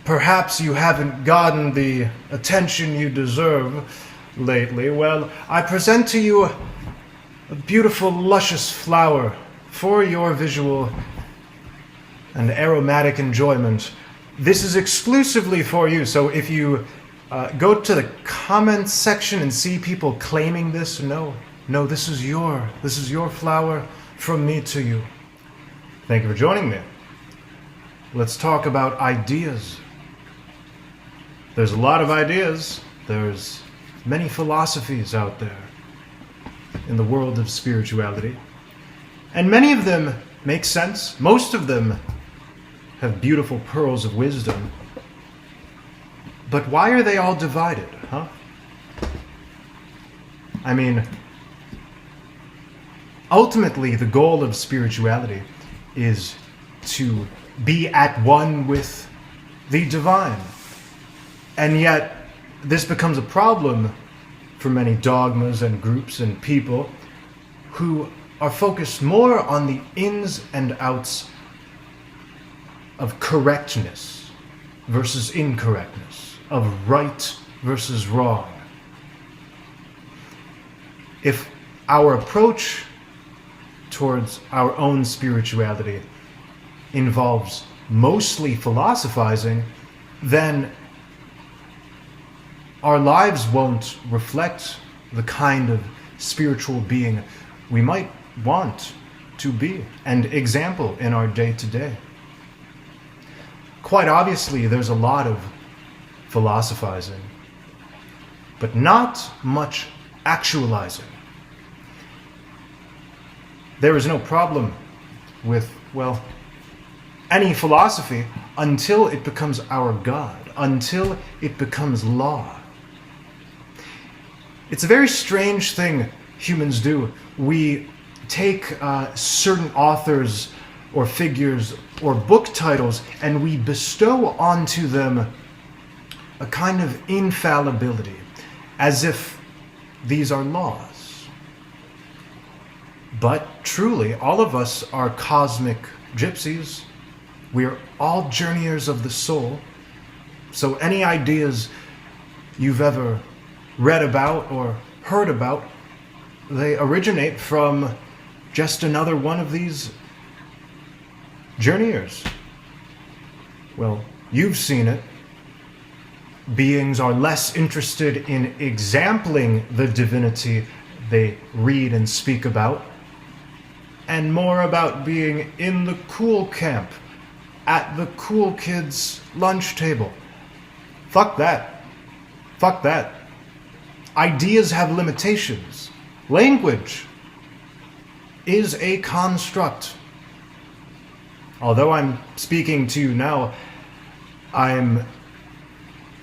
perhaps you haven't gotten the attention you deserve lately. Well, I present to you a beautiful, luscious flower for your visual and aromatic enjoyment. This is exclusively for you, so if you go to the comments section and see people claiming this, no, this is your flower from me to you. Thank you for joining me. Let's talk about ideas. There's a lot of ideas. There's many philosophies out there in the world of spirituality. And many of them make sense. Most of them have beautiful pearls of wisdom. But why are they all divided, huh? I mean, ultimately, the goal of spirituality is to be at one with the divine. And yet, this becomes a problem for many dogmas and groups and people who are focused more on the ins and outs of correctness versus incorrectness, of right versus wrong. If our approach towards our own spirituality involves mostly philosophizing, then our lives won't reflect the kind of spiritual being we might want to be and example in our day-to-day. Quite obviously, there's a lot of philosophizing, but not much actualizing. There is no problem with, well, any philosophy until it becomes our God, until it becomes law. It's a very strange thing humans do. We take certain authors or figures or book titles and we bestow onto them a kind of infallibility, as if these are laws. But truly, all of us are cosmic gypsies. We are all journeyers of the soul. So any ideas you've ever read about or heard about, they originate from just another one of these journeyers. Well, you've seen it. Beings are less interested in exempling the divinity they read and speak about, and more about being in the cool camp, at the cool kids' lunch table. Fuck that. Fuck that. Ideas have limitations. Language is a construct. Although I'm speaking to you now, I'm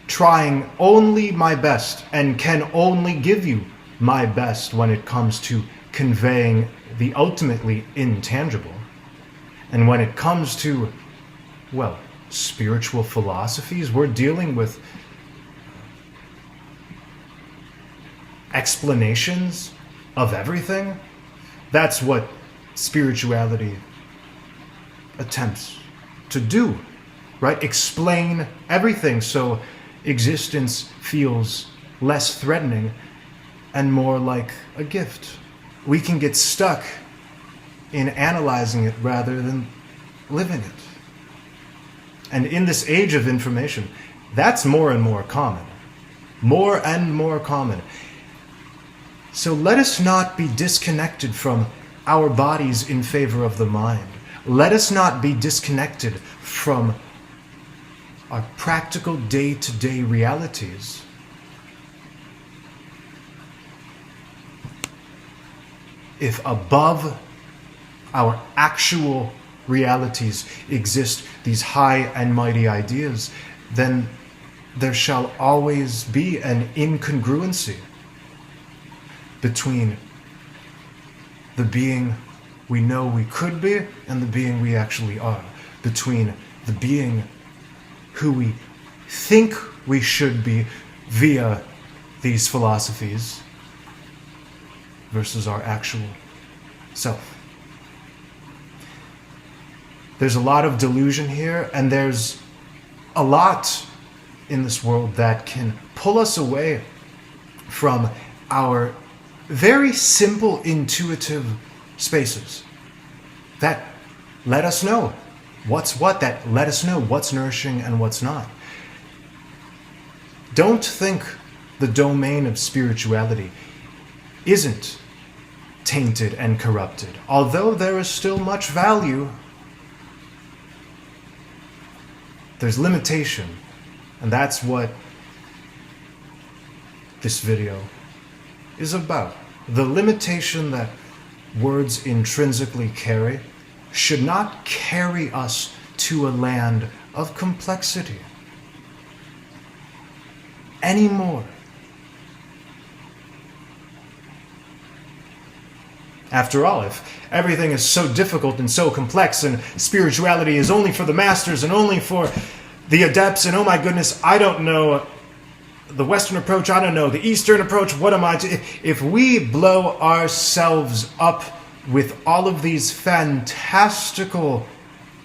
trying only my best and can only give you my best when it comes to conveying the ultimately intangible. And when it comes to, well, spiritual philosophies, we're dealing with explanations of everything. That's what spirituality attempts to do, right? Explain everything so existence feels less threatening and more like a gift. We can get stuck in analyzing it rather than living it. And in this age of information, that's more and more common. More and more common. So let us not be disconnected from our bodies in favor of the mind. Let us not be disconnected from our practical day-to-day realities. If above our actual realities exist these high and mighty ideas, then there shall always be an incongruency between the being we know we could be and the being we actually are, between the being who we think we should be via these philosophies versus our actual self. There's a lot of delusion here, and there's a lot in this world that can pull us away from our very simple, intuitive spaces that let us know what's what, that let us know what's nourishing and what's not. Don't think the domain of spirituality isn't tainted and corrupted. Although there is still much value, there's limitation. And that's what this video is about. The limitation that words intrinsically carry should not carry us to a land of complexity anymore. After all, if everything is so difficult and so complex and spirituality is only for the masters and only for the adepts, and oh my goodness, I don't know the Western approach, I don't know the Eastern approach, what am I to... If we blow ourselves up with all of these fantastical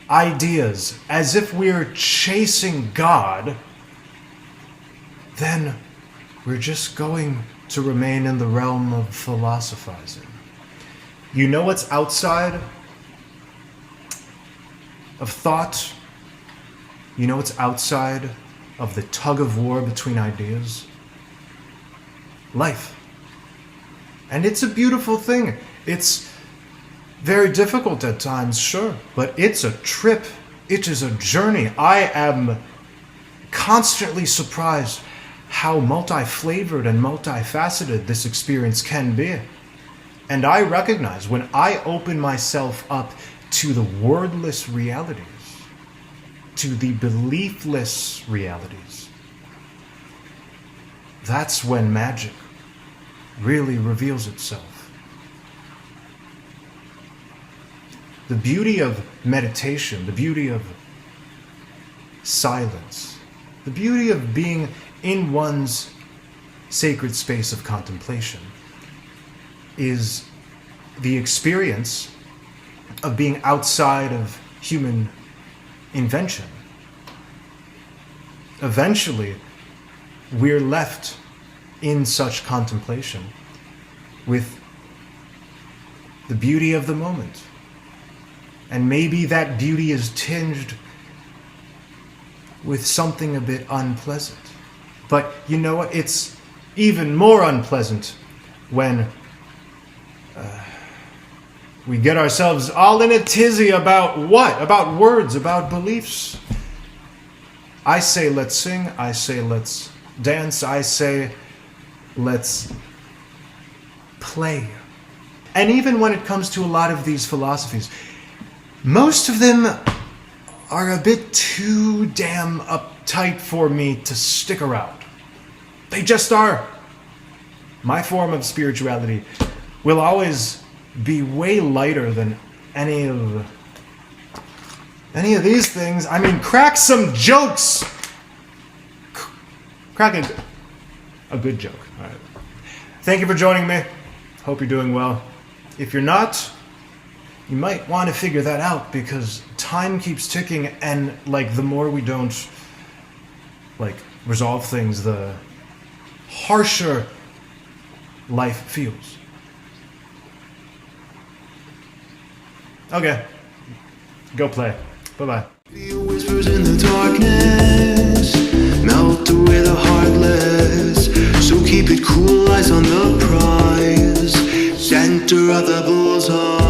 ideas as if we're chasing God, then we're just going to remain in the realm of philosophizing. You know what's outside of thought? You know what's outside of the tug of war between ideas? Life. And it's a beautiful thing. It's very difficult at times, sure, but it's a trip. It is a journey. I am constantly surprised how multi-flavored and multifaceted this experience can be. And I recognize when I open myself up to the wordless realities, to the beliefless realities, that's when magic really reveals itself. The beauty of meditation, the beauty of silence, the beauty of being in one's sacred space of contemplation is the experience of being outside of human invention. Eventually, we're left in such contemplation with the beauty of the moment. And maybe that beauty is tinged with something a bit unpleasant. But you know what? It's even more unpleasant when we get ourselves all in a tizzy about what? About words, about beliefs. I say let's sing, I say let's dance, I say let's play. And even when it comes to a lot of these philosophies, most of them are a bit too damn uptight for me to stick around. They just are. My form of spirituality will always be way lighter than any of these things. I mean, crack some jokes. Crack a good joke. All right. Thank you for joining me. Hope you're doing well. If you're not, you might want to figure that out, because time keeps ticking, and like the more we don't like resolve things, the harsher life feels. Okay, go play. Bye-bye. Whispers in the darkness melt away the heartless. So keep it cool, eyes on the prize. Center of the bullseye.